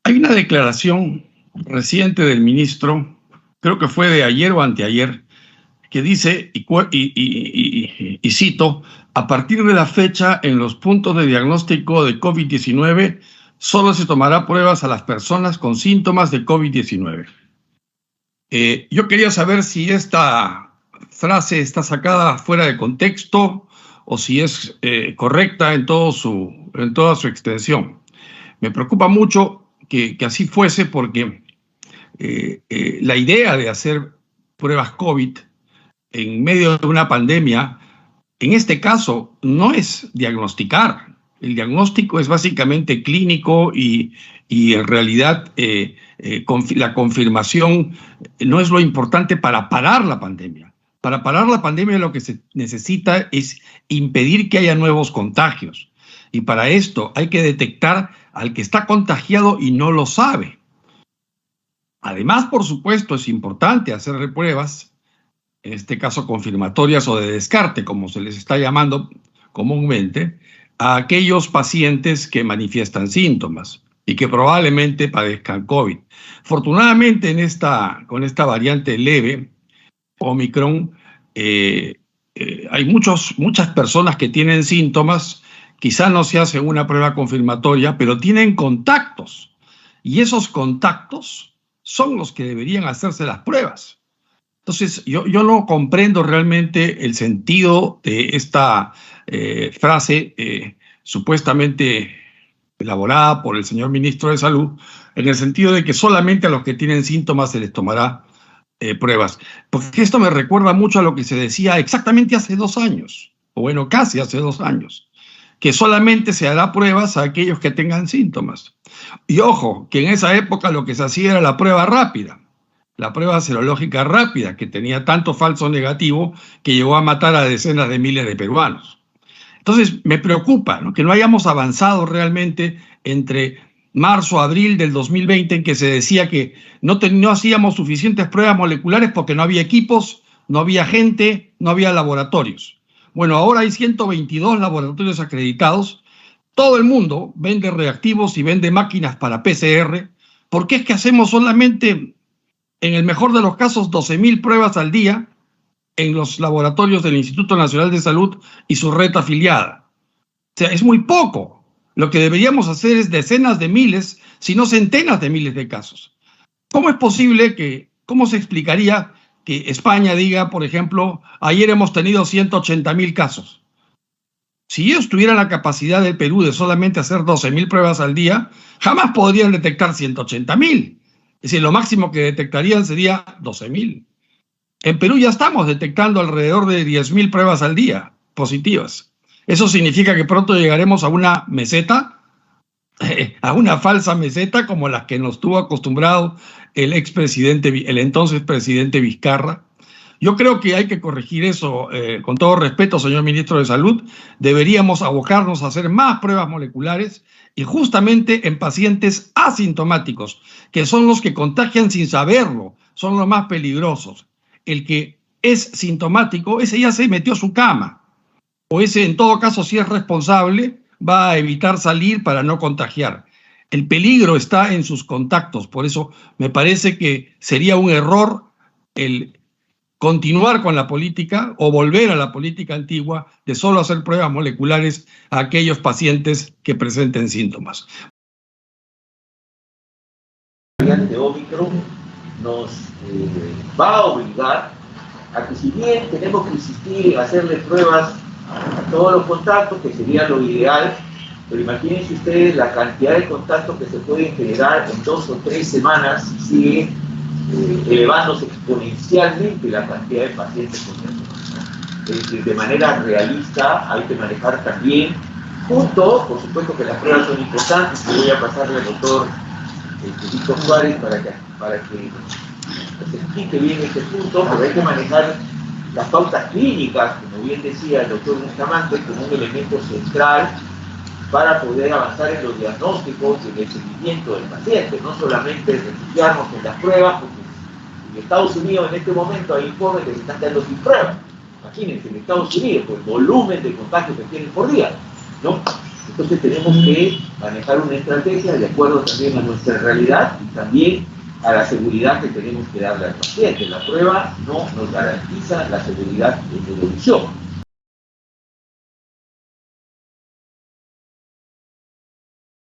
Hay una declaración reciente del ministro, creo que fue de ayer o anteayer, que dice, y cito, a partir de la fecha en los puntos de diagnóstico de COVID-19 solo se tomará pruebas a las personas con síntomas de COVID-19. Yo quería saber si esta frase está sacada fuera de contexto o si es correcta en toda su extensión. Me preocupa mucho que así fuese porque la idea de hacer pruebas COVID en medio de una pandemia, en este caso, no es diagnosticar. El diagnóstico es básicamente clínico y en realidad la confirmación no es lo importante para parar la pandemia. Para parar la pandemia lo que se necesita es impedir que haya nuevos contagios. Y para esto hay que detectar al que está contagiado y no lo sabe. Además, por supuesto, es importante hacer pruebas, en este caso confirmatorias o de descarte, como se les está llamando comúnmente, a aquellos pacientes que manifiestan síntomas y que probablemente padezcan COVID. Afortunadamente, con esta variante leve, Omicron, hay muchas personas que tienen síntomas, quizá no se hace una prueba confirmatoria, pero tienen contactos. Y esos contactos son los que deberían hacerse las pruebas. Entonces, yo no comprendo realmente el sentido de esta frase supuestamente elaborada por el señor ministro de Salud, en el sentido de que solamente a los que tienen síntomas se les tomará pruebas. Porque esto me recuerda mucho a lo que se decía exactamente hace 2 años, o bueno, casi hace 2 años, que solamente se hará pruebas a aquellos que tengan síntomas. Y ojo, que en esa época lo que se hacía era la prueba rápida. La prueba serológica rápida, que tenía tanto falso negativo que llegó a matar a decenas de miles de peruanos. Entonces, me preocupa, ¿no?, que no hayamos avanzado realmente entre marzo, abril del 2020, en que se decía que no hacíamos suficientes pruebas moleculares porque no había equipos, no había gente, no había laboratorios. Bueno, ahora hay 122 laboratorios acreditados. Todo el mundo vende reactivos y vende máquinas para PCR. ¿Por qué es que hacemos solamente, en el mejor de los casos, 12.000 pruebas al día en los laboratorios del Instituto Nacional de Salud y su red afiliada? O sea, es muy poco. Lo que deberíamos hacer es decenas de miles, si no centenas de miles de casos. ¿Cómo es posible cómo se explicaría que España diga, por ejemplo, ayer hemos tenido 180.000 casos? Si ellos tuvieran la capacidad del Perú de solamente hacer 12.000 pruebas al día, jamás podrían detectar 180.000. Es decir, lo máximo que detectarían sería 12.000. En Perú ya estamos detectando alrededor de 10.000 pruebas al día positivas. Eso significa que pronto llegaremos a una meseta, a una falsa meseta como la que nos tuvo acostumbrado el entonces presidente Vizcarra. Yo creo que hay que corregir eso, con todo respeto, señor ministro de Salud. Deberíamos abocarnos a hacer más pruebas moleculares y justamente en pacientes asintomáticos, que son los que contagian sin saberlo, son los más peligrosos. El que es sintomático, ese ya se metió a su cama, o ese, en todo caso, si es responsable, va a evitar salir para no contagiar. El peligro está en sus contactos, por eso me parece que sería un error el continuar con la política o volver a la política antigua de solo hacer pruebas moleculares a aquellos pacientes que presenten síntomas. La variante Omicron nos va a obligar a que, si bien tenemos que insistir en hacerle pruebas a todos los contactos, que sería lo ideal, pero imagínense ustedes la cantidad de contactos que se pueden generar en 2 o 3 semanas si sigue elevándose exponencialmente la cantidad de pacientes con. Es decir, de manera realista hay que manejar también, junto, por supuesto que las pruebas son importantes, y voy a pasarle al doctor Víctor Suárez para que se explique bien este punto, pero hay que manejar las pautas clínicas, como bien decía el doctor Bustamante, como un elemento central para poder avanzar en los diagnósticos y en el seguimiento del paciente, no solamente refugiarnos en las pruebas, porque en Estados Unidos en este momento hay informes que se están quedando sin pruebas. Imagínense, en Estados Unidos, por el volumen de contagios que tienen por día, ¿no? Entonces tenemos que manejar una estrategia de acuerdo también a nuestra realidad y también a la seguridad que tenemos que darle al paciente. La prueba no nos garantiza la seguridad de televisión.